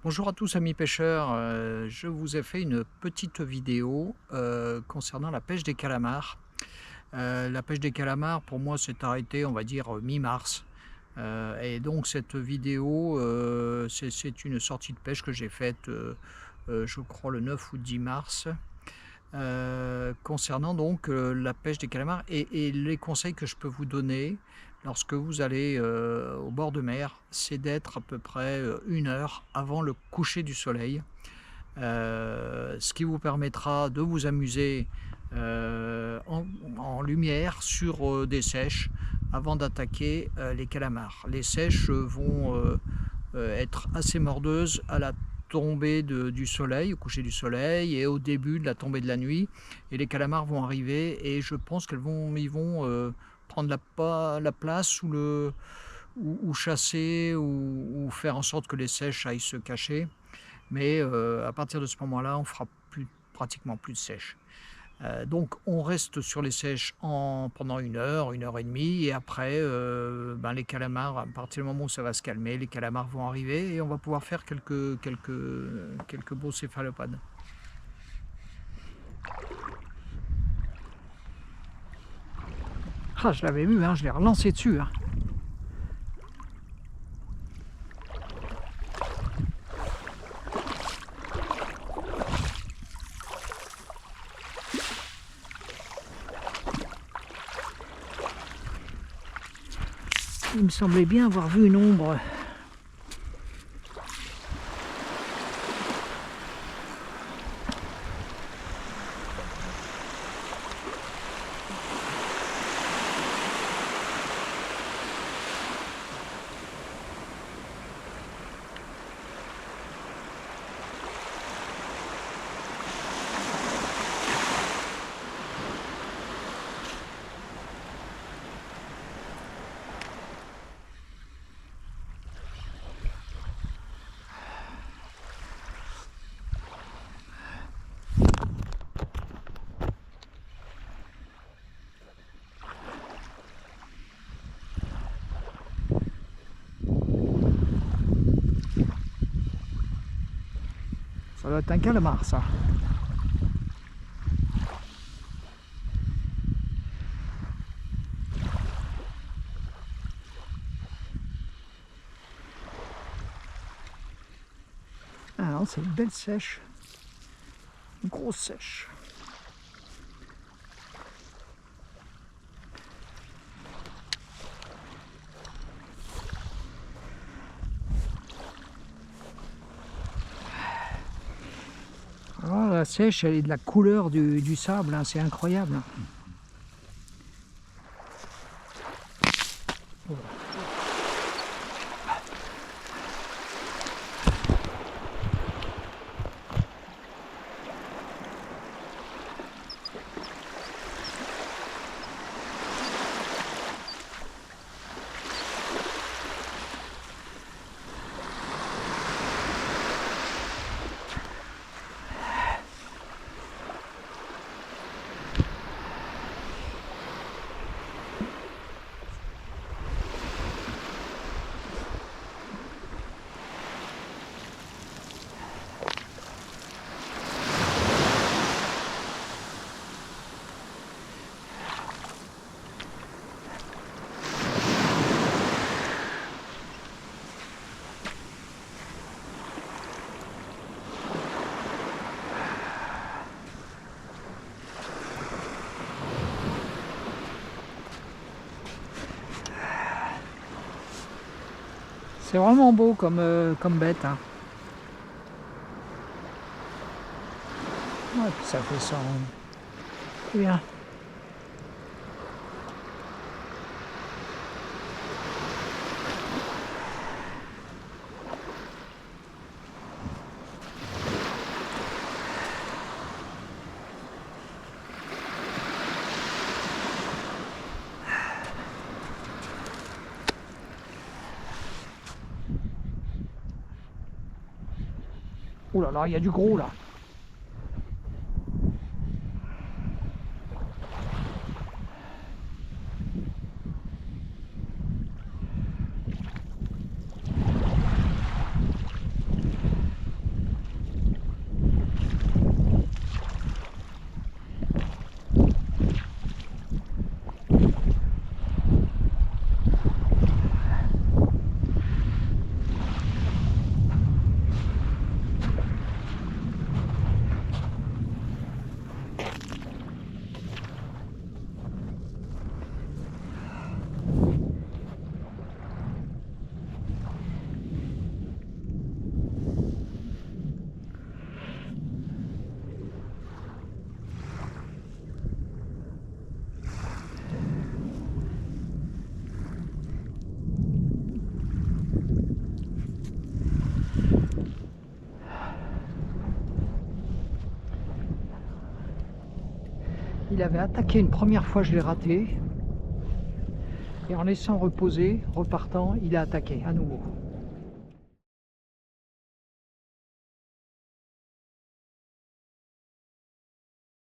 Bonjour à tous amis pêcheurs, je vous ai fait une petite vidéo concernant la pêche des calamars. La pêche des calamars pour moi s'est arrêtée on va dire mi-mars. Et donc cette vidéo, c'est une sortie de pêche que j'ai faite, je crois le 9 ou 10 mars, concernant donc, la pêche des calamars et les conseils que je peux vous donner lorsque vous allez, au bord de mer, c'est d'être à peu près, 1 heure avant le coucher du soleil. Ce qui vous permettra de vous amuser, en lumière sur, des seiches avant d'attaquer, les calamars. Les seiches, vont, être assez mordeuses à la tombée du soleil, au coucher du soleil et au début de la tombée de la nuit, et les calamars vont arriver et je pense qu'ils vont prendre la place ou chasser ou faire en sorte que les seiches aillent se cacher. Mais à partir de ce moment-là, on fera pratiquement plus de sèche. Donc on reste sur les sèches pendant 1 heure et demie et après, ben, les calamars, à partir du moment où ça va se calmer, les calamars vont arriver et on va pouvoir faire quelques beaux céphalopodes. Ah, je l'avais vu, hein, je l'ai relancé dessus, hein. Il me semblait bien avoir vu une ombre. Ça doit être un calamar, ça. Ah non, c'est une belle sèche. Une grosse sèche. Alors la sèche, elle est de la couleur du sable, hein, c'est incroyable. C'est vraiment beau comme bête, hein. Ouais, puis ça fait ça. C'est bien. Ouh là là, il y a du gros là. Il avait attaqué une première fois, je l'ai raté. Et en laissant reposer, repartant, il a attaqué à nouveau.